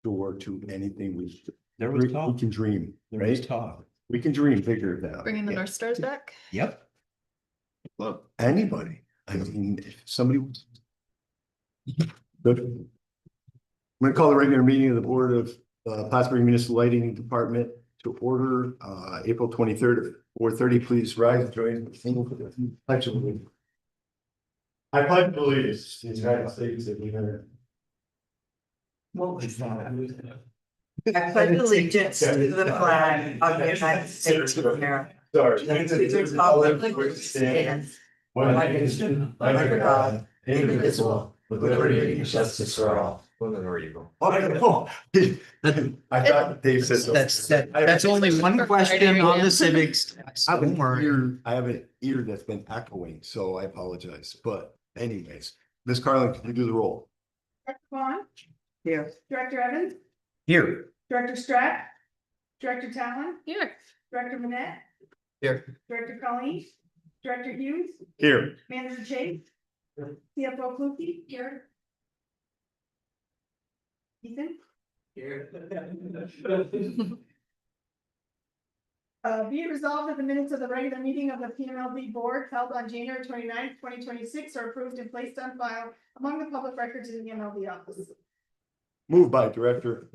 door to anything we. There was talk. We can dream, There was right? talk. We can dream bigger now. Bringing the North Stars back. Yep. Look, anybody, I mean, if somebody. Good. I'm gonna call the regular meeting of the Board of Plattsburgh Municipal Lighting Department to order, April 23rd at 4:30. Please rise and join me in the pledge of allegiance. I pledge allegiance to the United States of America. What was that? I pledge allegiance to the flag of the United States of America. Sorry. And to the republic which stands one nation under God, indivisible, with liberty and justice for all. There you go. I thought Dave said something. That's only one question on the civics. I have Don't worry. I have an ear that's been echoing, so I apologize. But anyways, Ms. Carlin, can you do the roll? Director Vaughn, Here. Director Evans, Here. Director Stratt, Director Talon, Here. Director Manette. Here. Director Colleen, Director Hughes, Here. Manager Chase, CFO Clukey, here. Ethan. Be it resolved that the minutes of the regular meeting of the PMLD board held on January 29th, 2026 are approved and placed on file among the public records in the MLD office. Moved by Director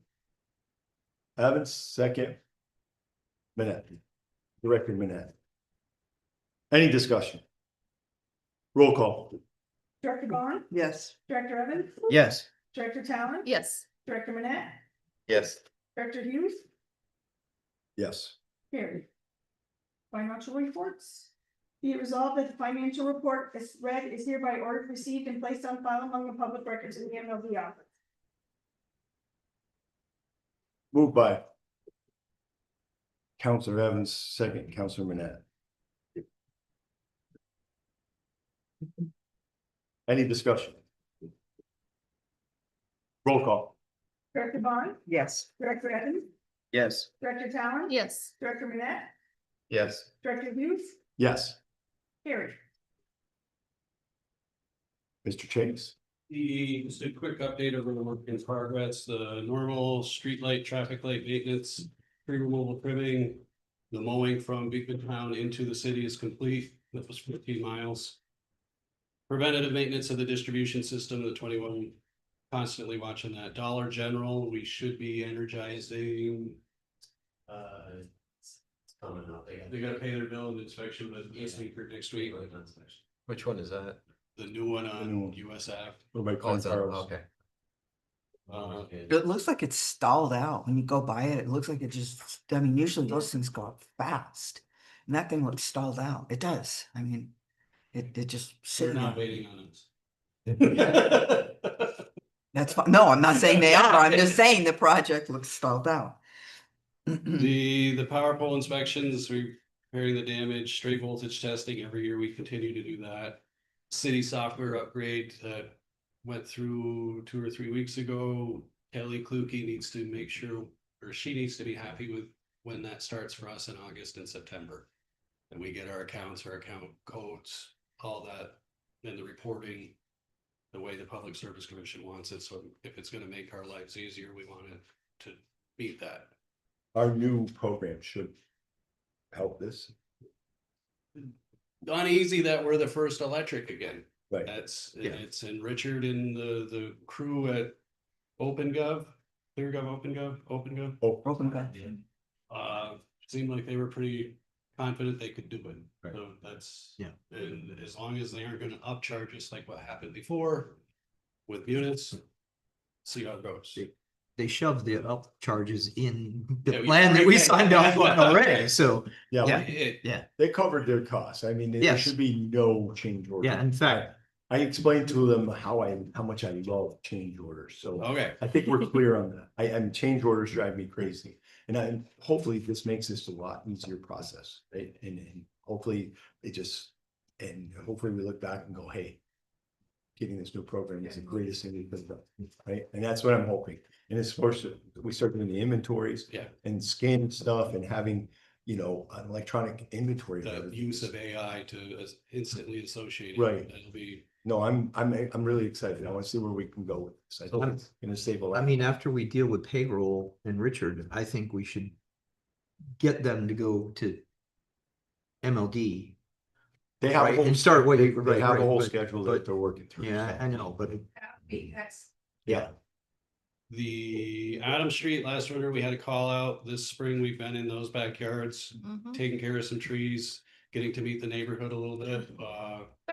Evans, second. Minette. Director Minette. Any discussion? Roll call. Director Vaughn, Yes. Director Evans, Yes. Director Talon. Yes. Director Manette, Yes. Director Hughes, Yes. carried. Financial reports. Be it resolved that the financial report is read is hereby ordered, received, and placed on file among the public records in the MLD office. Moved by Counselor Evans, second, Counselor Manette. Any discussion? Roll call. Director Vaughn, Yes. Director Evans, Yes. Director Talon. Yes. Director Manette, Yes. Director Hughes, Yes. carried. Mr. Chase. Just a quick update of the work in progress, the normal street light, traffic light maintenance, tree removal trimming. The mowing from Beekman Town into the city is complete. That was 15 miles. Preventative maintenance of the distribution system, the 21, constantly watching that. Dollar General, we should be energizing. It's coming up. They gotta pay their bill and inspection, but this week or next week, Which one is that? the new one The on new one. USF. Moved by Oh, it's on, Carlos. okay. It looks like it's stalled out. When you go by it, it looks like it just, I mean, usually those things go up fast. And that thing looks stalled out. It does. I mean, it just They're sitting not there. waiting on us. That's fine. No, I'm not saying they are. I'm just saying the project looks stalled out. The power pole inspections, repairing the damage, straight voltage testing, every year we continue to do that. City software upgrade that went through 2 or 3 weeks ago. Kelly Kluke needs to make sure, or she needs to be happy with when that starts for us in August and September. And we get our accounts, our account codes, all that, and the reporting, the way the Public Service Commission wants it. So if it's gonna make our lives easier, we want it to meet that. Our new program should help this. Uneasy that we're the first electric again. Right. That's, Yeah. it's in Richard and the crew at OpenGov, ClearGov, OpenGov. Oh, Open back. Seemed like they were pretty confident they could do it. Right. So that's. Yeah. And as long as they aren't gonna upcharge us like what happened before with units, see how it goes. They shoved the up charges in the Yeah, we- plan that we signed off on already, so, yeah, Yeah. It- they covered their costs. I mean, there Yes. should be no change order. yeah, in fact, I explained to them how much I love change orders, so Okay, I think we're clear on that. Change orders drive me crazy. And hopefully this makes this a lot easier process, right? And hopefully and hopefully we look back and go, hey, getting this new program is the greatest thing we've done, right? And that's what I'm hoping. And it's supposed to, we start doing the inventories yeah, and scanning stuff and having, an electronic inventory. the use of AI to instantly associate it. Right. That'll be no, I'm really excited. I want to see where we can go with this. I think it's gonna save a lot. I mean, after we deal with payroll and Richard, I think we should get them to go to MLD. They have a Right, whole, and start what they you- they right, have a right, whole but- schedule but- that they're working through. Yeah, I know, but That's Yeah, The Adam Street last winter, we had a call out. This spring, we've been in those backyards, taking care of some trees, getting to meet the neighborhood a little bit.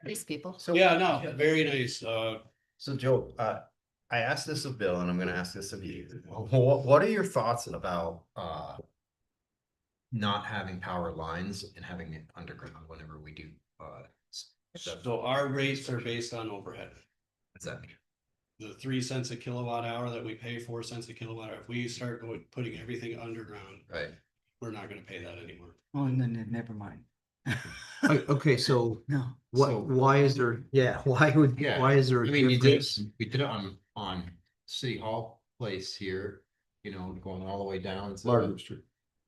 Nice people. So, Yeah, no, very nice. so Joe, I asked this of Bill and I'm gonna ask this of you. What are your thoughts about, not having power lines and having it underground whenever we do, stuff? So our rates are based on overhead. What's that mean? The 3 cents a kilowatt hour that we pay, 4 cents a kilowatt hour. If we start putting everything underground, Right, we're not gonna pay that anymore. Oh, and then never mind. okay, so No. So- why is there, Yeah, why is there? I a mean, difference? we did it on City Hall Place here, you know, going all the way down to. Margaret Street.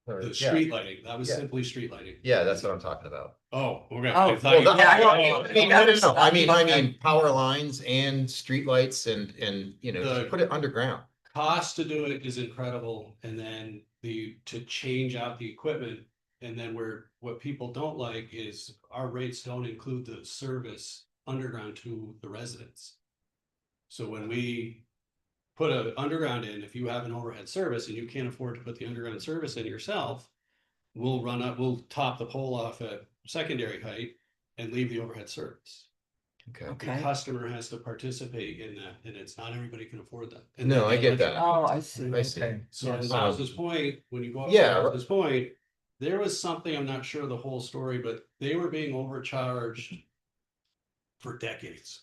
or- The yeah. street lighting, that was Yeah. simply street lighting. Yeah, that's what I'm talking about. Oh, okay. Oh, I thought you- Well, that- Yeah, I mean, no, I mean, power lines and streetlights and, you know, just put it underground. Cost to do it is incredible, and then to change out the equipment. And then what people don't like is our rates don't include the service underground to the residents. So when we put a underground in, if you have an overhead service and you can't afford to put the underground service in yourself, we'll top the pole off at secondary height and leave the overhead service. Okay. The Okay. customer has to participate in that, and it's not everybody can afford that. And No, then I the get that. electric- Oh, I see. I see. Okay. So to Yes. Dawson's point, when you go up to Yeah, Dawson's point, there was something, I'm not sure the whole story, but they were being overcharged for decades.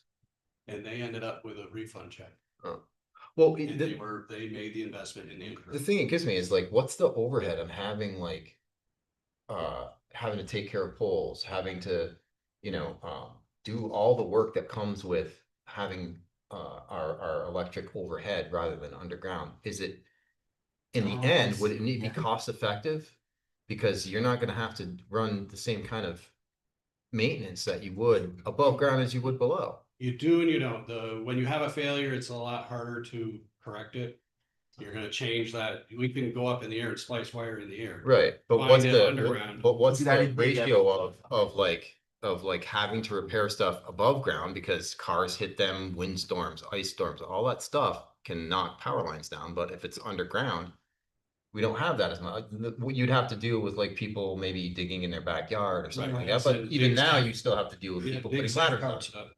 And they ended up with a refund check. Well, And they made the investment in the the infrastructure. thing it gives me is like, what's the overhead of having like, having to take care of poles, having to, you know, do all the work that comes with having, our electric overhead rather than underground? Is it, in the Oh, I end, would it see. need to be Yeah. cost effective? Because you're not gonna have to run the same kind of maintenance that you would above ground as you would below. You do and you don't. When you have a failure, it's a lot harder to correct it. You're gonna change that. We can go up in the air and splice wire in the air. Right, but Find what's it the, underground. but what's That the is big ratio of like having to repair stuff above ground because cars hit them, windstorms, ice storms, all that stuff can knock power lines down, but if it's underground, we don't have that as much. What you'd have to deal with like people maybe digging in their backyard or something Right, like that, but and even big now stuff. you still have to deal with Yeah, people big putting stuff ladders comes up. up.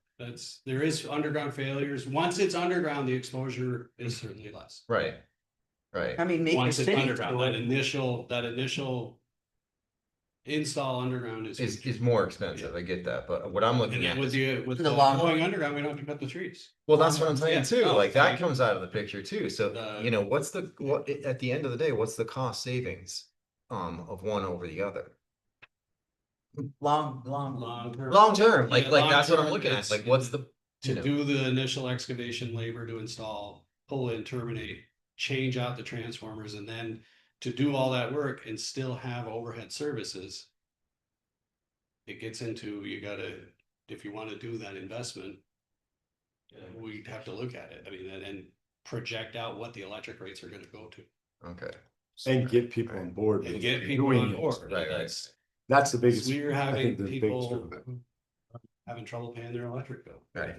There is underground failures. Once it's underground, the exposure is certainly less. Right, right. I mean, make your Once it's city underground, do that it. initial install underground is. Is more expensive, I get that, but what I'm And looking then at with is, the the long going underground, we don't have to cut the trees. well, that's what I'm saying Yeah. too, Oh, like that okay. comes out of the picture too, so, Uh, you know, what, at the end of the day, what's the cost savings? Of one over the other? Long. Long term. Long term, like, Yeah, that's what I'm long-term, looking at, it's- like, what's the, you To know, do the initial excavation labor to install, pull in, terminate, change out the transformers, and then to do all that work and still have overhead services. It gets into, you gotta, if you wanna do that investment. We'd have to look at it, I mean, and project out what the electric rates are gonna go to. okay. And get people on board. And with get people doing on it. board. Right, That's the biggest. We're I having think the biggest people hurdle. having trouble paying their electric bill. Right.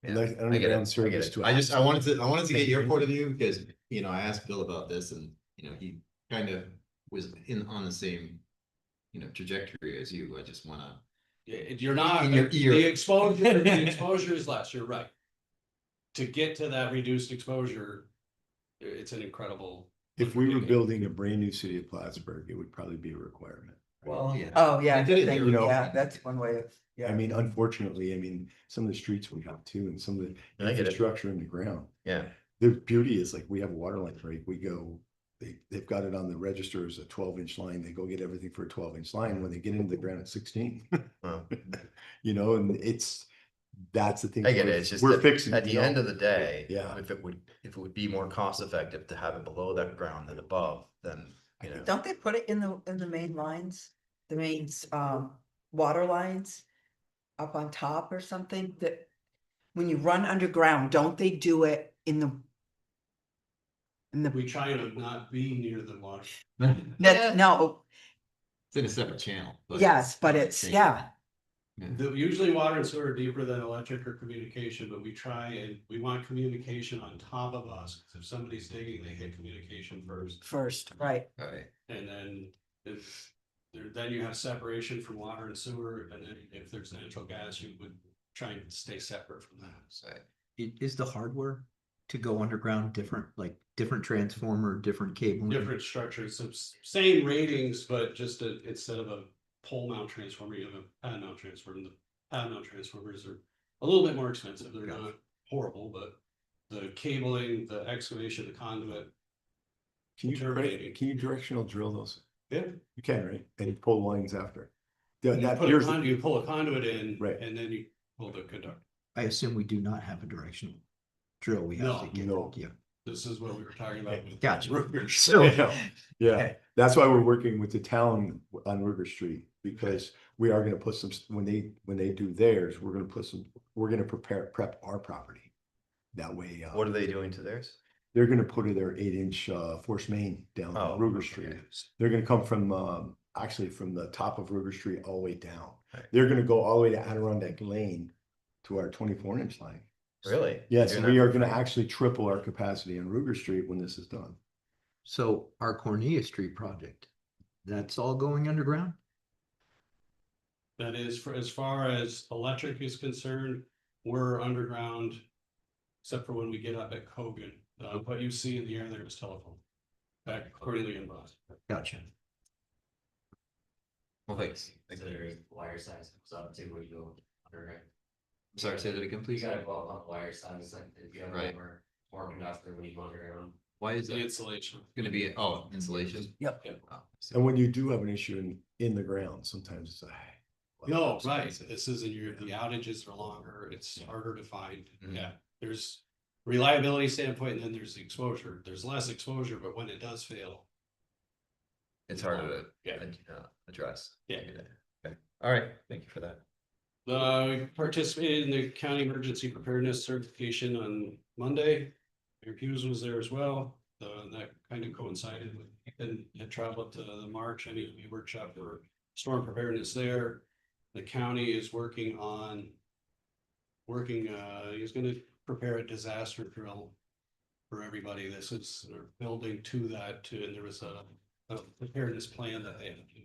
And like I get underground it, service too. I wanted to get your point of view, because, you know, I asked Bill about this and, you know, he kind of was on the same, you know, trajectory as you, I just wanna. You're not, In your ear. the exposure is less, you're right. To get to that reduced exposure, it's an incredible. If we were building a brand new city of Plattsburgh, it would probably be a requirement. Well, yeah. Oh, yeah, I did it thank here, you know. yeah, that's one way of, yeah. I mean, unfortunately, some of the streets we have too, and some of the I get it. infrastructure in the ground. Yeah, The beauty is like we have a water line break, we go, they've got it on the register as a 12-inch line, they go get everything for a 12-inch line, when they get into the ground at 16. well, You know, and that's the thing. I get it, it's just We're that fixing. at the end of the day. Yeah. If it would be more cost effective to have it below that ground than above, then, you know. Don't they put it in the main lines, the main water lines? up on top or something that when you run underground, don't they do it in the We try to not be near the water. that's no, It's in a separate channel. yes, but it's, yeah, Usually water and sewer are deeper than electric or communication, but we try and we want communication on top of us. 'Cause if somebody's digging, they hit communication first. right. Right. And then then you have separation from water and sewer, and then if there's natural gas, you would try and stay separate from that. Right. Is the hardware to go underground different, like different transformer, different cable? Different structures, so same ratings, but just instead of a pole mount transformer, you have a pad mount transformer. The pad mount transformers are a little bit more expensive. They're not horrible, but the cabling, the excavation, the conduit. Can you, Terminating. can you directional drill those? Yeah. You can, right? And you pull lines after. Yeah, You that, put a here's, you pull a conduit in, Right. and then you pull the conductor. I assume we do not have a directional drill. We have to get, No. yeah. This is what we were talking about. with Gotcha. roofers. So, yeah, okay. that's why we're working with the town on River Street, because we are gonna put some, when they do theirs, we're gonna put some, we're gonna prep our property. That way, What are they doing to theirs? they're gonna put their 8-inch force main down Oh, Ruger okay. Street. They're gonna come from, actually from the top of Ruger Street all the way down. Right. They're gonna go all the way to Adirondack Lane to our 24-inch line. Really? Yes, Doing we that are for gonna free? actually triple our capacity on Ruger Street when this is done. So our Cornelia Street project, that's all going underground? That is, for as far as electric is concerned, we're underground. Except for when we get up at Kogan, what you see in the air there is telephone. Back Cornelia and Boston. Gotcha. Well, thanks. Considering wire size goes up to where you go underground. Sorry, say that again, You please. gotta go up wire size, like if you have Right. more conductor when you go underground. Why is The that insulation. gonna be, oh, insulation? Yep. Oh, And when you do have an issue in the ground, sometimes it's like. No, right, this isn't the outages are longer, it's harder to find, Mhm. yeah, there's. Reliability standpoint, and then there's the exposure, there's less exposure, but when it does fail. It's harder to Yeah. address. Yeah. Okay. All right, thank you for that. We participated in the county emergency preparedness certification on Monday. Mayor Hughes was there as well. That kind of coincided with, Ethan had traveled to the March, MEP workshop for storm preparedness there. The county is working, he's gonna prepare a disaster drill for everybody. This is, they're building to that too, and there was a preparedness plan that they had to do.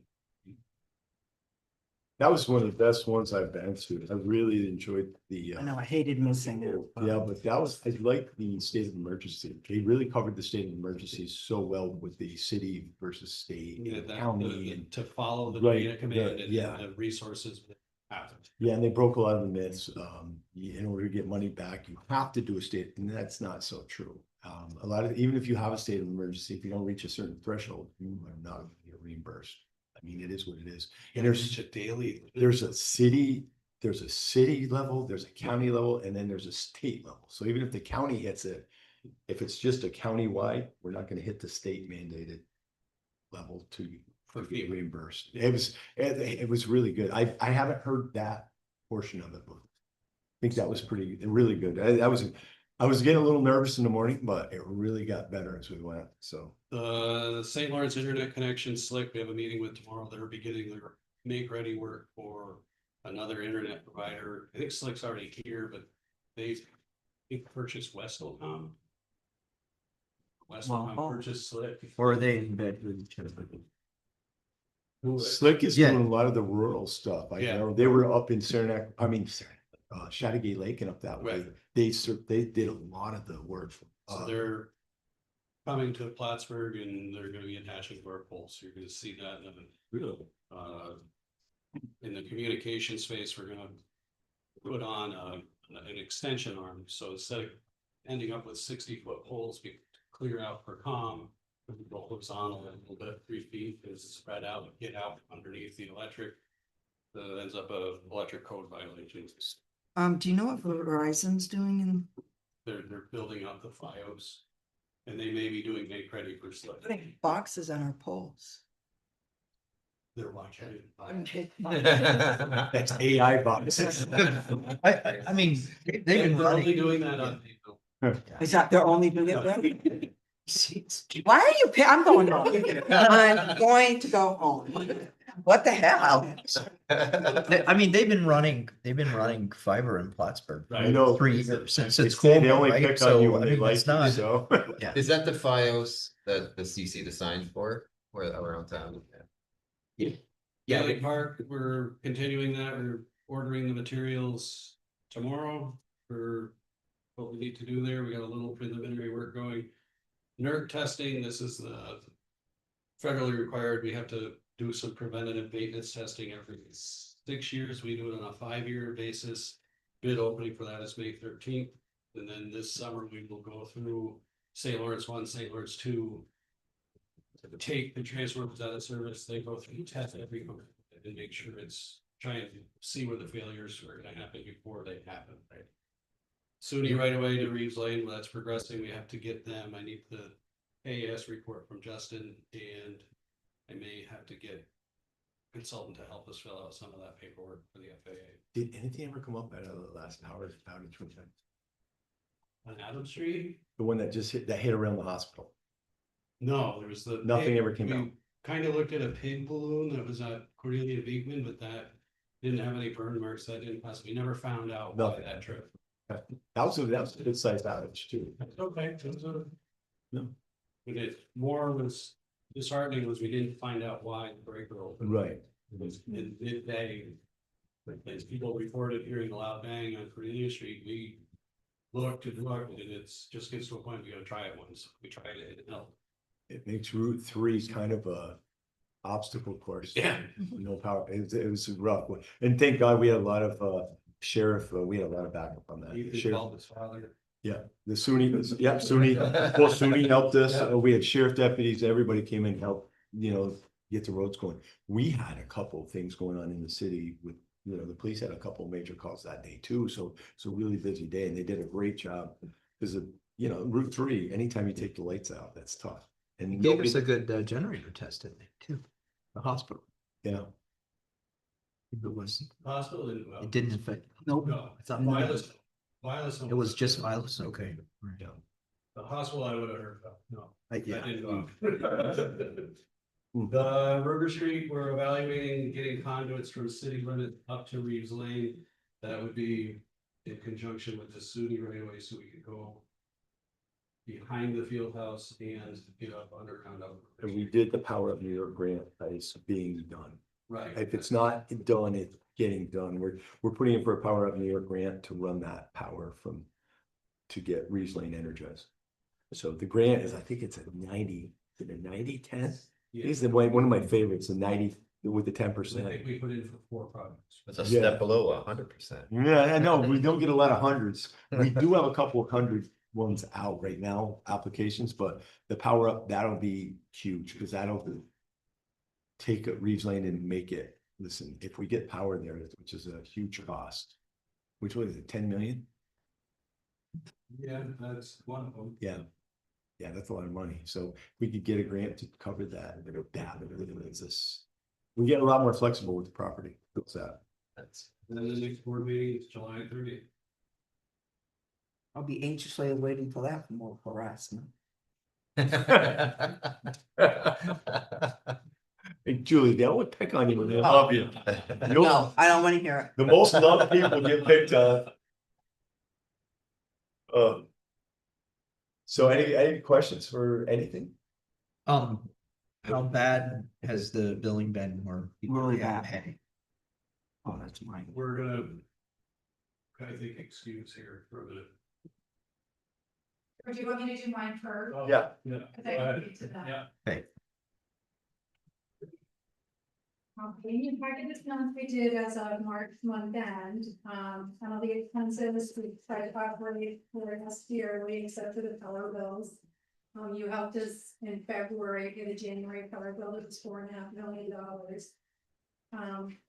That was one of the best ones I've been to. I really enjoyed the. I know, I hated missing it. Yeah, but that was, I like the state of emergency. They really covered the state of emergency so well with the city versus state, Yeah, and that, county, and to follow the Right, data command the- and yeah. the resources that happen. yeah, and they broke a lot of the myths. In order to get money back, you have to do a state, and that's not so true. A lot of, even if you have a state of emergency, if you don't reach a certain threshold, you are not gonna get reimbursed. I mean, it is what it is. And there's a daily. there's a city level, there's a county level, and then there's a state level. So even if the county hits it, if it's just a county-wide, we're not gonna hit the state mandated level to get reimbursed. It was really good. I haven't heard that portion of it, but I think that was really good. I was getting a little nervous in the morning, but it really got better as we went, so. The St. Lawrence Internet Connection Slick, we have a meeting with tomorrow. They're beginning their make ready work for another internet provider. I think Slick's already here, but they've purchased Westelcom. Westelcom Wow. purchased Slick. Or are they in bed with each other? Slick is Yeah. doing a lot of the rural stuff. I Yeah. know they were up in Chattagay Lake and up that way. Right. They did a lot of the work. So they're coming to Plattsburgh and they're gonna be attaching to our poles. So you're gonna see that Really? in the communication space, we're gonna put on an extension arm. So instead of ending up with 60-foot poles, we clear out for comm. We go horizontal a little bit, 3 feet is spread out, get out underneath the electric. That ends up a electric code violation. Do you know what Verizon's doing in, They're building up the FiOS. And they may be doing make ready for Slick. putting boxes on our poles? They're watching. That's AI bots. I mean, they've been They're only running. doing that on people. Is that they're only doing it there? Why are you, I'm going home. I'm going to go home. What the hell? I mean, they've been running fiber in Plattsburgh for I know. 3 years since They it's say cool, they only right? pick on you So, when I they mean, like it's you, not, so. yeah. Is that the FiOS that the CC designed for, or around town? Galley Park, we're continuing that. We're ordering the materials tomorrow for what we need to do there. We got a little preliminary work going. NERC testing, this is the federally required. We have to do some preventative maintenance testing every 6 years. We do it on a 5-year basis. Bid opening for that is May 13th. And then this summer we will go through St. Lawrence 1, St. Lawrence 2. Take the transformers out of service, they go through test every month and make sure it's trying to see where the failures are gonna happen before they happen, right? SUNY right away to Reeves Lane, well, that's progressing, we have to get them, I need the AAS report from Justin, and I may have to get consultant to help us fill out some of that paperwork for the FAA. Did anything ever come up at the last outage one time? On Adam Street, The one that just hit around the hospital? no, there was the. Nothing ever came out. Kind of looked at a pig balloon that was at Cornelia Beekman, but that didn't have any burn marks, that didn't pass, we never found out why Nothing. that trip. That was a good sized outage too. Okay, it was a. No. But it more was disheartening was we didn't find out why the breaker opened. Right. It was in midday. As people reported hearing a loud bang on Cornelia Street, we looked and looked, and it's just gets to a point we gotta try it once. We tried it, it didn't help. It makes Route 3 kind of a obstacle course. Yeah. No power. It was a rough one. And thank God we had a lot of sheriff, we had a lot of backup on that. He Sheriff- called his father. Yeah, the SUNY, SUNY, well, SUNY helped us. Yeah. We had sheriff deputies, everybody came in and helped, get the roads going. We had a couple of things going on in the city with, the police had a couple of major calls that day too. So it's a really busy day and they did a great job. Because of, Route 3, anytime you take the lights out, that's tough. And It gave us nobody, a good generator test, didn't they, too? The hospital. yeah, It was, Hospital didn't. it didn't affect, Nope. No, I thought wireless. it was just wireless, okay. yeah. The hospital I would have heard about, no. Yeah. That didn't go. The Ruger Street, we're evaluating getting conduits from city limit up to Reeves Lane. That would be in conjunction with the SUNY right away, so we could go behind the field house and get up underground. And we did the Power Up New York grant that is being done. Right. If it's not done, it's getting done. We're putting in for a Power Up New York grant to run that power to get Reeves Lane energized. So the grant is, I think it's a 90, is it a 90-10? Yeah. It's one of my favorites, the 90 with the I 10%. think we put in for 4 projects. It's a Yeah. step below 100%. Yeah, I know, we don't get a lot of hundreds. We do have a couple of hundred ones out right now, applications, but the Power Up, that'll be huge, because that'll take Reeves Lane and make it, listen, if we get power there, which is a huge cost, which was it, 10 million? Yeah, that's one of them. Yeah. Yeah, that's a lot of money. So we could get a grant to cover that. It's this. We get a lot more flexible with the property. What's that? That's And then the next board meeting is July 30th. I'll be anxiously waiting for that for more harassment. Hey, Julie, they always pick on you when they love you. No, I don't want to hear The most loved people get picked on. So any questions for anything? How bad has the billing been or? Really bad. Pay? Oh, that's mine. We're gonna, I think, excuse here for a minute. Or do you want me to do mine first? Yeah. Yeah. Okay, Go ahead. get to that. Yeah. In your packet this month, we did as of March month end, some of the expenses we tried to operate for last year, we accepted the color bills. You helped us in February get a January power bill that was $4.5 million.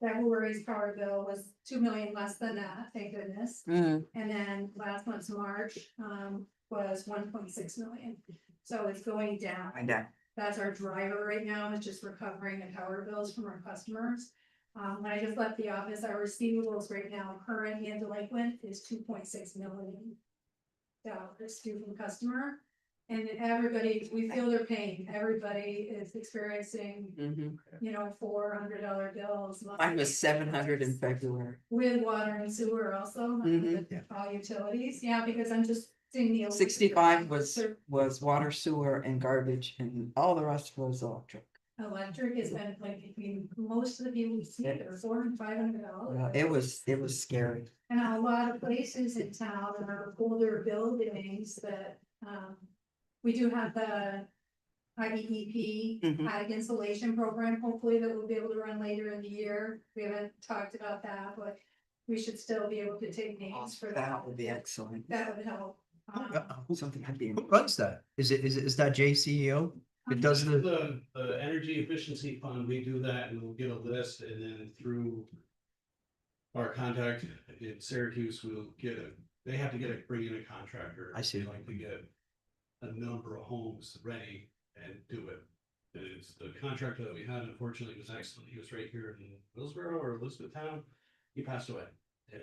February's power bill was 2 million less than that, thank goodness. And then last month's March, was 1.6 million. So it's going down. I know. That's our driver right now, is just recovering the power bills from our customers. When I just left the office, our receivables right now, current and delinquent, is $2.6 million due from customer. And everybody, we feel their pain. Everybody is experiencing, Mhm. you know, $400 bills. Mine was 700 in February. With water and sewer also, Mhm. with all utilities, yeah, because I'm just seeing the. 65 was water, sewer and garbage and all the rest was electric. Electric has been like between most of the people we see, they're $400 and $500. It was scary. And a lot of places in town are older buildings that, we do have the IEP Mhm. ag insulation program, hopefully that we'll be able to run later in the year. We haven't talked about that, but we should still be able to take names for that. That would be excellent. That would help. Something I'd be. Who runs that? Is that JCEO? It does The energy efficiency fund, we do that and we'll get a list and then through our contact in Syracuse, we'll they have to bring in a contractor. I see. They like to get a number of homes ready and do it. And it's the contractor that we had, unfortunately, was excellent. He was right here in Hillsborough or Elizabethtown. He passed away and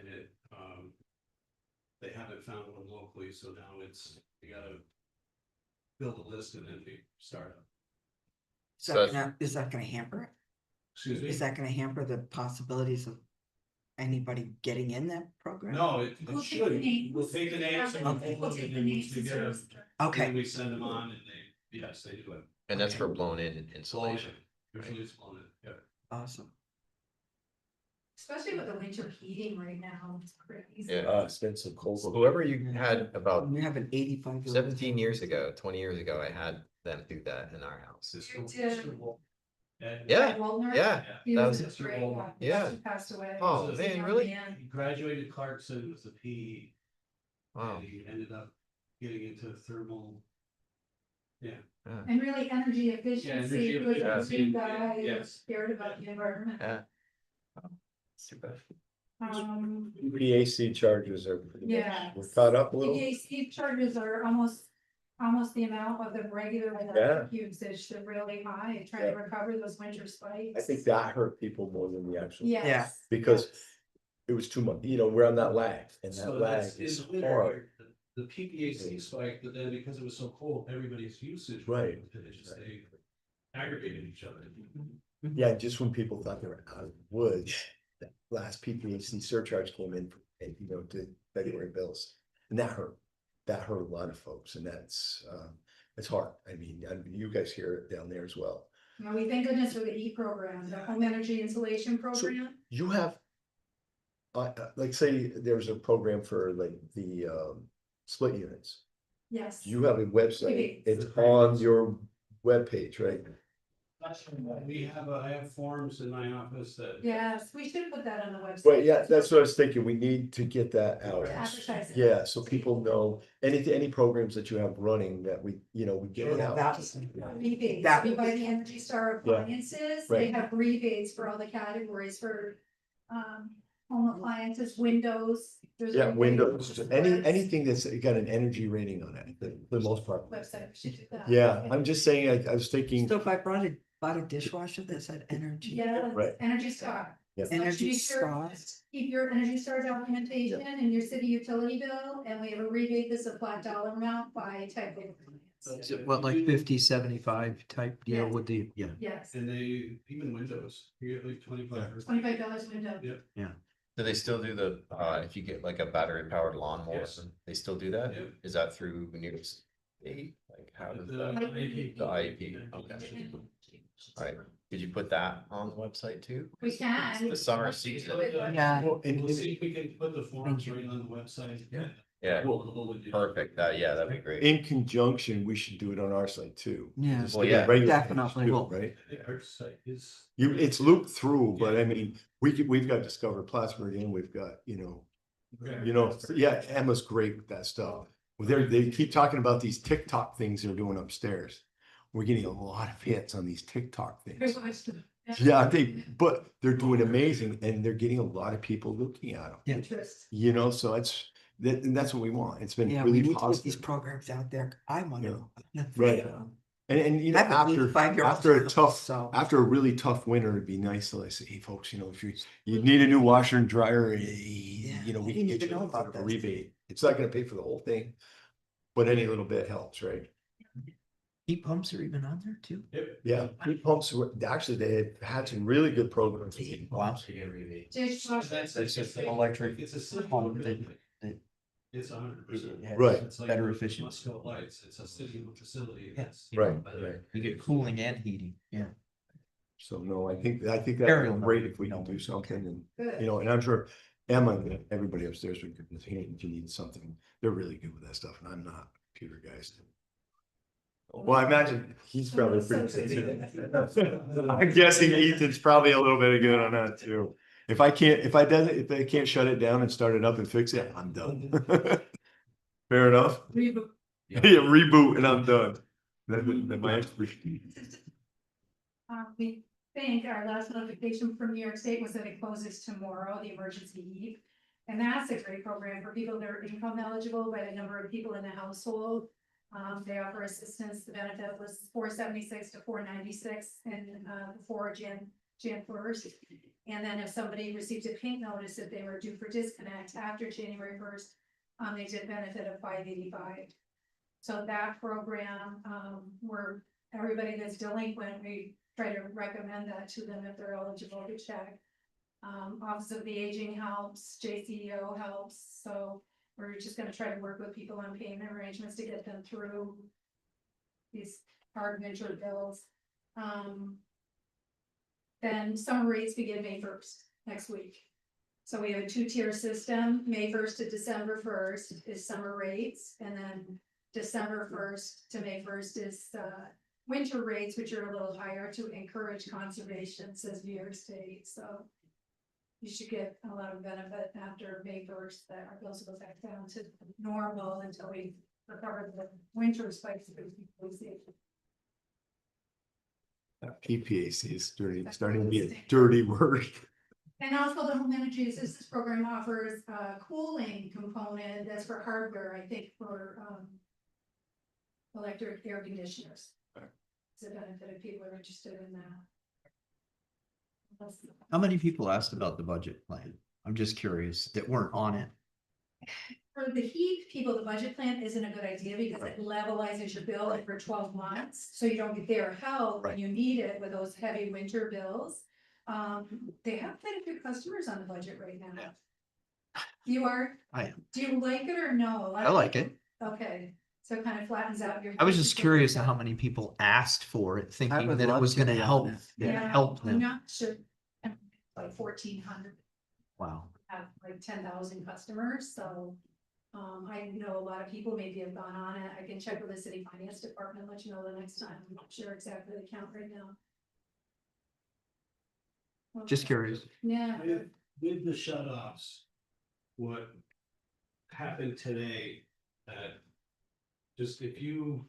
they haven't found one locally, so now we gotta build a list and then we start up. Is that gonna hamper it? Excuse me? Is that gonna hamper the possibilities of anybody getting in that program? No, it We'll take should. the names. We'll take the names and Okay, we'll take the and names we and get them. service them. And Okay, we send them on and yes, they do it. And that's Okay. for blown in insulation. Usually it's blown in, yeah. awesome. Especially with the winter heating right now, it's crazy. Yeah. It's been so cold. Well, whoever you had about You have an 85. 17 years ago, 20 years ago, I had them do that in our house. You did. Yeah, Waldner? yeah. He that was was- a great guy. yeah. He passed away. Oh, He was man, a young really? man. He graduated Clarkson with a PE. Wow. And he ended up getting into thermal. And really energy efficiency, energy he was a efficiency, good guy, he yes. was cared about the environment. Yeah. Super. PAC charges are. pretty much- Yeah. We're caught up a little. EAC charges are almost the amount of the regular electric usage, they're really high, trying to Yeah. recover those winter spikes. I think that hurt people more than the actual. Yes. Because yes. it was too much, we're on that lag and that So lag that's is in the hard. winter, the PPAC spike, but then because it was so cold, everybody's usage. Right. They aggregated each other. Yeah, just when people thought they were out of the woods, that last PPAC surcharge came in, to February bills. And that hurt a lot of folks and it's hard. I mean, you guys hear it down there as well. Now, we thank goodness for the E program, the home energy insulation program. You have, like say there's a program for like the split units. Yes. You have a website, Maybe. it's on your webpage, right? I have forms in my office that. Yes, we should put that on the website. Well, yeah, that's what I was thinking. We need to get that out. To advertise it. Yeah, so people know any programs that you have running that we get it out. Rebates, That we would buy be- the Energy Star Yeah. appliances, they Right. have rebates for all the categories for, home appliances, windows. there's Yeah, rebates, windows, furnace, anything that's got an energy rating on it, for the most part. Website, we should do that. Yeah, I'm just saying, I was thinking, So if I bought a dishwasher that said energy. Yeah, Right. Energy Star. Yeah. So Energy make sure- Star. Keep your Energy Star documentation and your city utility bill, and we have a rebate that's a flat dollar amount by type of. appliance. Is it what, like 50, 75 type deal Yeah. with the, yeah. Yes, And even windows, you get like 25 or. $25 window. Yeah. Do they still do the, if you get like a battery powered lawnmower, Yes. they still do that? Yeah. Is that through New York State? Like how does The that? IEP. The IEP, okay. Alright, did you put that on the website too? We can. The summer season. Yeah. well, and, We'll see if we can put the forms right on the website. Yeah. Perfect. Perfect, that'd be great. in conjunction, we should do it on our site too. Yeah. Just Well, get a yeah. regular Definitely. too, Right? I think our site is. It's looped through, but I mean, we've got Discover Plattsburgh and we've got, yeah, Emma's great with that stuff. Well, they keep talking about these TikTok things they're doing upstairs. We're getting a lot of hits on these TikTok There's things. a bunch of- Yeah, but they're doing amazing and they're getting a lot of people looking at them. Interest. So and that's what we want. It's been Yeah, we really need to get these positive. programs out there. I want to know. Right. And you know, I have a after, 5-year-old after a child, tough, so- after a really tough winter, it'd be nice to like say, hey, folks, you know, if you need a new washer and dryer, you know, we I can didn't get even you know a about this. rebate. It's not gonna pay for the whole thing, but any little bit helps, right? Heat pumps are even on there too. Yeah, heat pumps were, actually, they had some really good programs. with heat Wow. pumps. To get rebate. Dishwasher. That's just electric It's a simple home thing. that- It's 100%. Right. It's like Better the efficiency. Musco Lights, it's a city facility. Yeah. It's- Right, right. You get cooling and heating, yeah. So no, I think that'd be Aerial great number, if we no. can do something and, Good. you know, and I'm sure Emma and everybody upstairs would give us, hey, if you need something, they're really good with that stuff and I'm not computer guys. Well, I imagine he's probably pretty. I'm guessing Ethan's probably a little bit good on that too. If I can't shut it down and start it up and fix it, I'm done. Fair enough. Reboot. Yeah, reboot and I'm done. Then my expertise. We think our last notification from New York State was that it closes tomorrow, the emergency heat. And that's a great program for people that are income eligible by the number of people in the household. They offer assistance. The benefit was $476 to $496 and before Jan 1st. And then if somebody received a pink notice that they were due for disconnect after January 1st, they did benefit of $585. So that program, where everybody that's delinquent, we try to recommend that to them if they're eligible to check. Office of the Aging helps, JCEO helps, so we're just gonna try to work with people on payment arrangements to get them through these hard winter bills. Then summer rates begin May 1st, next week. So we have a 2-tier system. May 1st to December 1st is summer rates, and then December 1st to May 1st is winter rates, which are a little higher to encourage conservation, says New York State, so. You should get a lot of benefit after May 1st, that our bills will go back down to normal until we recover the winter spikes. that we see. PPAC is starting to be a dirty word. And also the home energy assistance program offers a cooling component that's for hardware, I think, for electric air conditioners. It's a benefit if people are interested in that. How many people asked about the budget plan? I'm just curious that weren't on it. For the heat people, the budget plan isn't a good idea because it levelizes your bill like for 12 months, so you don't get their help when Right. you need it with those heavy winter bills. They have quite a few customers on the budget right now. You are, I am. do you like it or no? I like it. Okay, so it kind of flattens out your. I was just curious how many people asked for it, thinking would that it love was to gonna be help, honest. Yeah, help I'm them. not sure. Like 1,400 Wow. have like 10,000 customers, so. I know a lot of people maybe have gone on it. I can check with the city finance department, and let you know the next time. I'm not sure exactly the count right now. Just curious. Yeah, With the shut offs, what happened today, that just if you,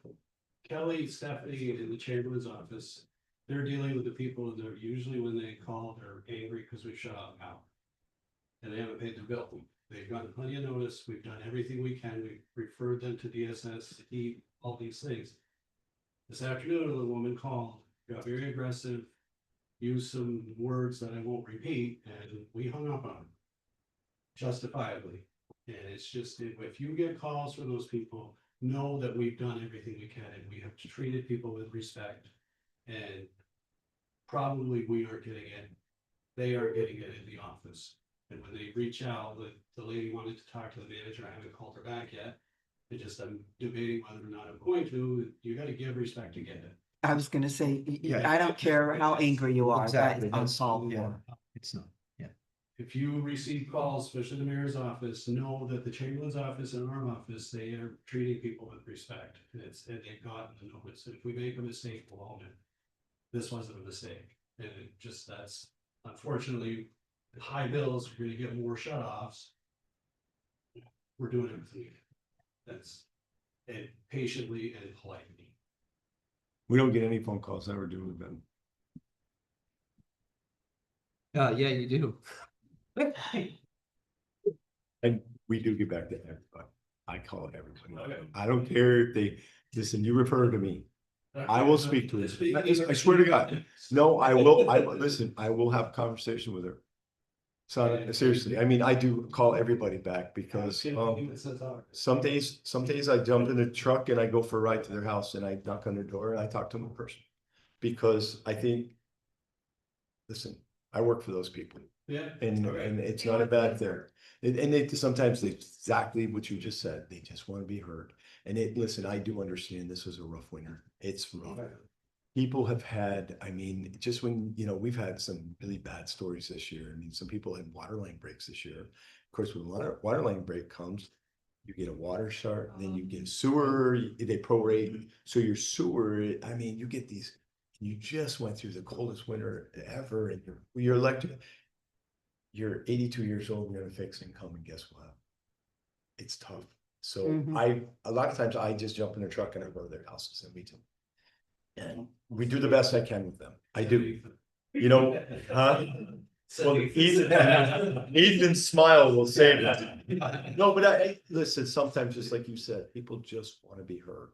Kelly, Stephanie in the Chamberlain's office, they're dealing with the people that usually when they call, they're angry because we shut off power. And they haven't paid their bill. They've gotten plenty of notice. We've done everything we can. We've referred them to DSS, heat, all these things. This afternoon, a woman called, got very aggressive, used some words that I won't repeat, and we hung up on them. Justifiably. And it's just, if you get calls from those people, know that we've done everything we can and we have treated people with respect. And probably we aren't getting it. They are getting it in the office. And when they reach out, the lady wanted to talk to the manager. I haven't called her back yet. I'm debating whether or not I'm going to. You gotta give respect to get it. I was gonna say, Yeah. I don't care how angry you are, that Exactly. is uncalled Yeah, for. it's not. If you receive calls, especially the mayor's office, know that the Chamberlain's office and our office, they are treating people with respect. And they've gotten the notice. If we make a mistake, we'll own it. This wasn't a mistake. And it just, that's unfortunately, high bills, we're gonna get more shut offs. We're doing everything. That's, and patiently and politely. We don't get any phone calls ever do with them. Yeah, you do. And we do get back to everybody. I call it everybody. Okay. I don't care if they, listen, you refer to me. I will speak to her. I swear to God. No, listen, I will have a conversation with her. So seriously, I mean, I do call everybody back because, some days I jump in the truck and I go for a ride to their house and I knock on their door and I talk to them in person. Because I think, listen, I work for those people. Yeah. And it's not a bad thing. And they, sometimes they, exactly what you just said, they just want to be heard. And listen, I do understand this was a rough winter. It's rough. People have had, I mean, just when, we've had some really bad stories this year. I mean, some people had water line breaks this year. Of course, when water line break comes, you get a water shut, then you get sewer, they prorate. So your sewer, I mean, you get these, you just went through the coldest winter ever and you're elected. You're 82 years old, you're gonna fix income, and guess what? It's tough. So a lot of times I just jump in the truck and I go to their houses and we do. And we do the best I can with them. I do. Huh? Well, Ethan's smile will save it. No, but listen, sometimes just like you said, people just want to be heard.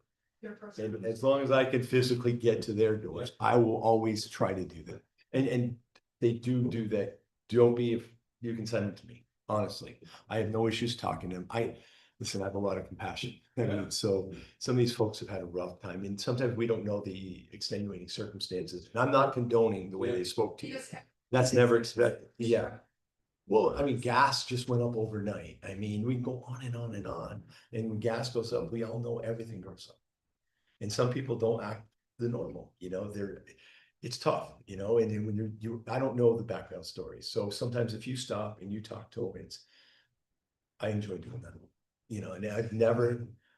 And as long as I can physically get to their doors, I will always try to do that. And they do that. Don't be, if you can send them to me, honestly. I have no issues talking to them. Listen, I have a lot of compassion. I mean, so some of these folks have had a rough time and sometimes we don't know the extenuating circumstances. And I'm not condoning the way they spoke to you. That's never expected. Yeah. Well, I mean, gas just went up overnight. I mean, we can go on and on and on. And when gas goes up, we all know everything goes up. And some people don't act the normal, it's tough, and then when I don't know the background story. So sometimes if you stop and you talk to them, I enjoy doing that. And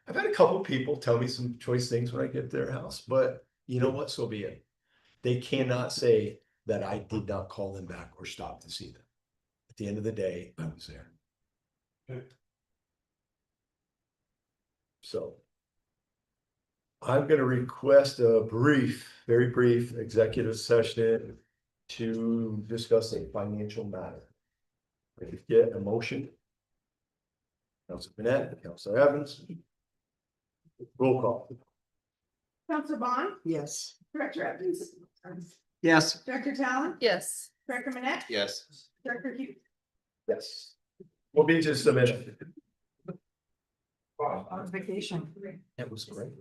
I've had a couple people tell me some choice things when I get to their house, but you know what, so be it. They cannot say that I did not call them back or stop to see them. At the end of the day, I was there. Okay. So I'm gonna request a very brief executive session to discuss a financial matter. If you get a motion. Councilor Burnett, Councilor Evans. Roll call. Counselor Bond, Yes. Director Evans, Yes. Director Talon, Yes. Director Manette, Yes. Director Hughes. Yes. We'll be just a minute. On vacation. That was great.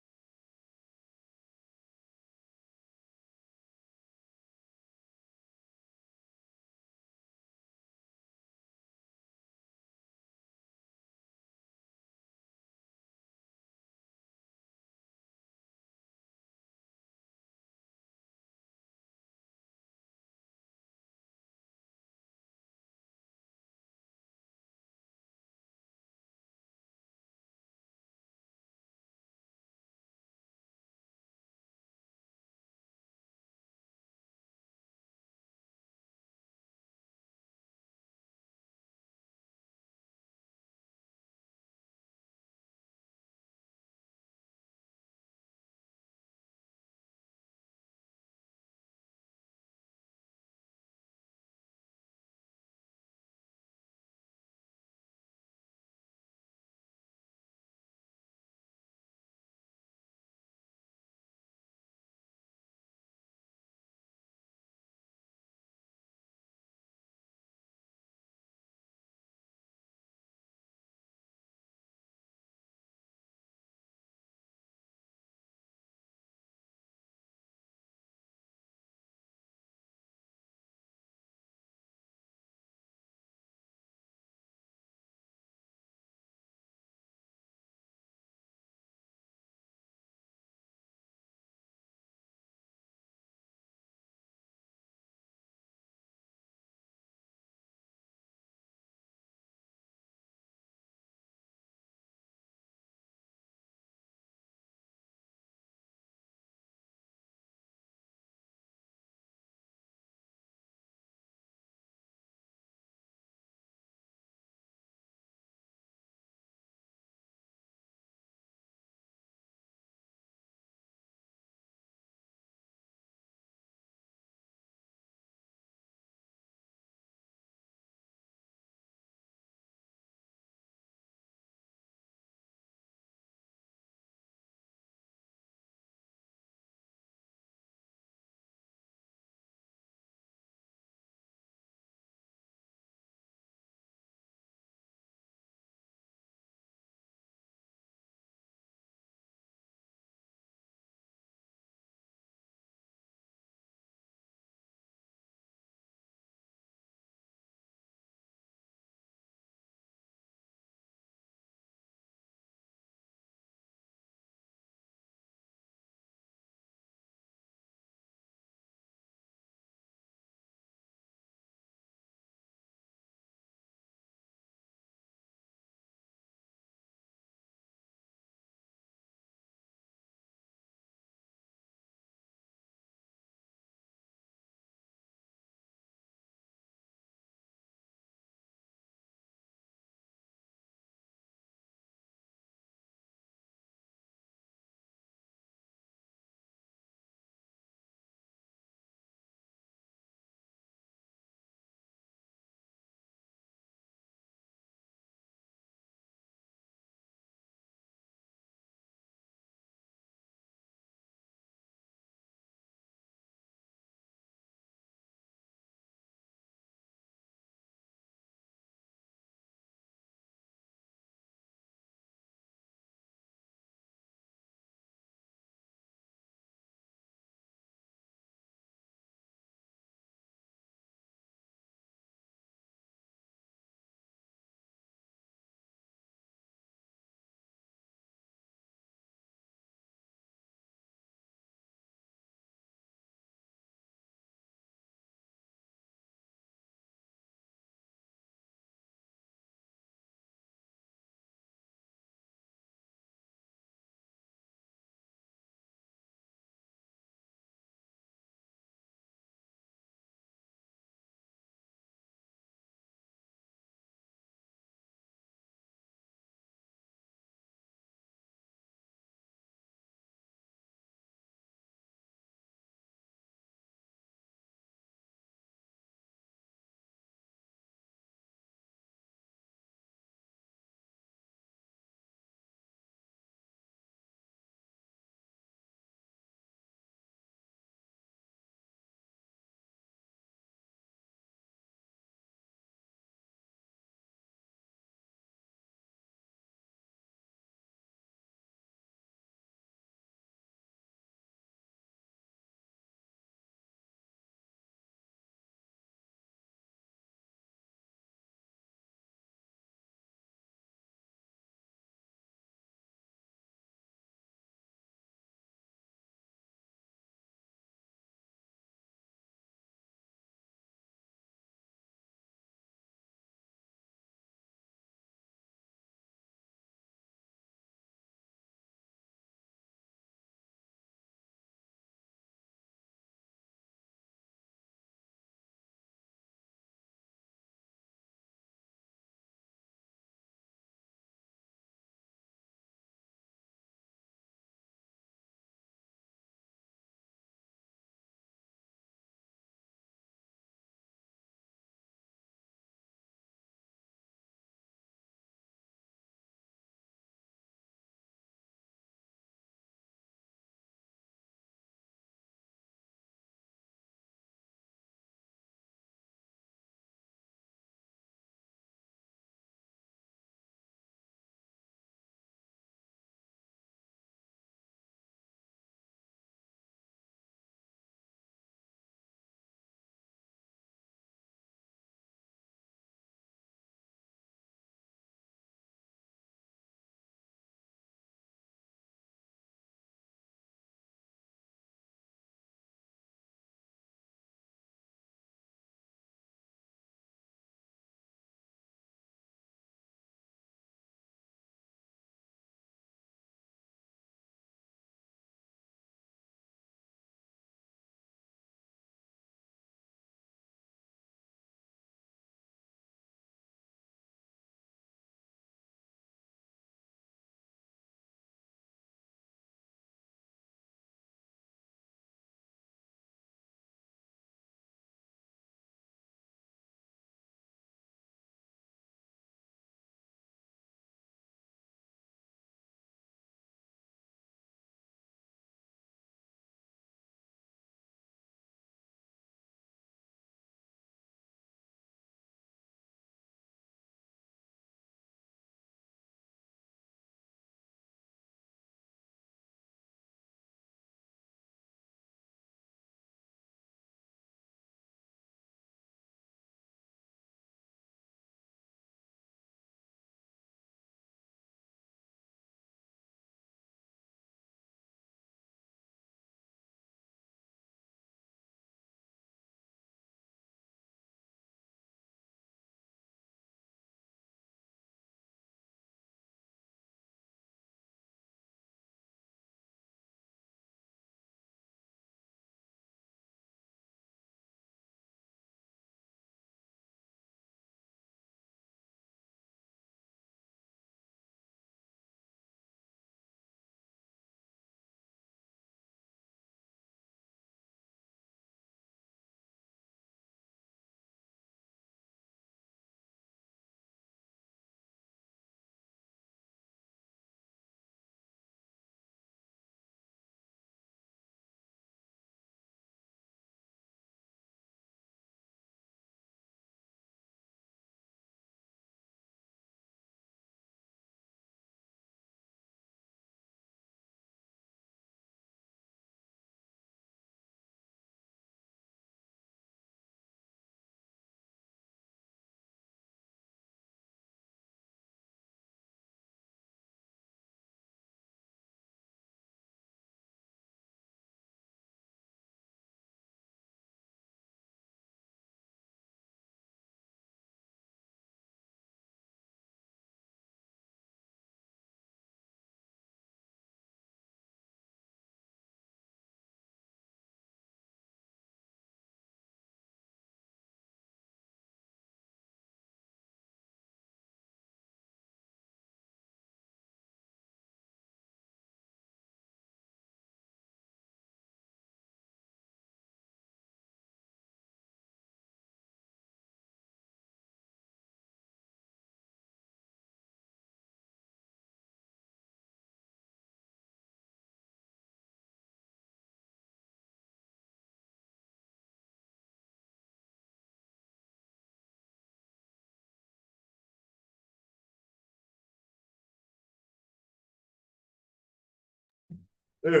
Yeah.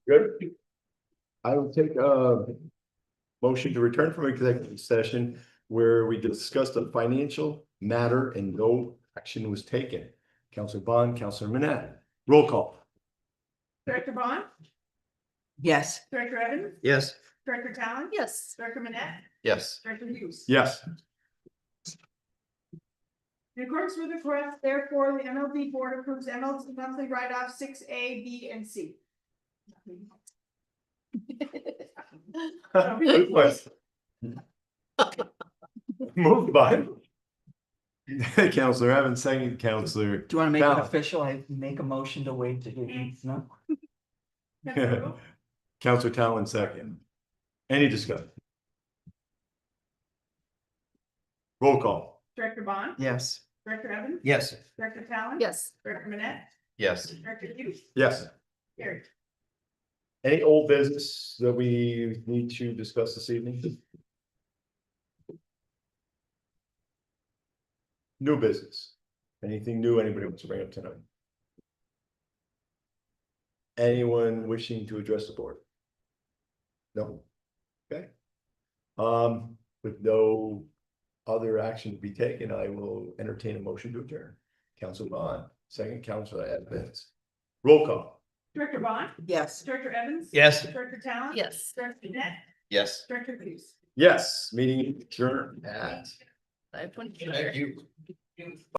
Good. I will take a motion to return from executive session where we discussed a financial matter and no action was taken. Counselor Bond, Counselor Manette, roll call. Director Bond, Yes. Director Evans, Yes. Director Talon. Yes. Director Manette, Yes. Director Hughes. Yes. In accordance with the request, therefore, the MLD board approves MLD monthly write-off 6A, B, and C. Good question. Moved by Counselor Evans, second Counselor. Do you want to make it Talon. official? I make a motion to wait to do, no? Counselor Talon, second. Any discussion? Roll call. Director Bond, Yes. Director Evans. Yes. Director Talon. Yes. Director Manette, Yes. Director Hughes. Yes. Carried. Any old business that we need to discuss this evening? New business. Anything new anybody wants to bring up tonight? Anyone wishing to address the board? No? Okay. With no other action to be taken, I will entertain a motion to adjourn. Council Bond, second Councilor Evans. Roll call. Director Bond, Yes. Director Evans. Yes. Director Talon. Yes. Director Manette, Yes. Director Hughes. Yes, meeting adjourned at 5:24. Thank you.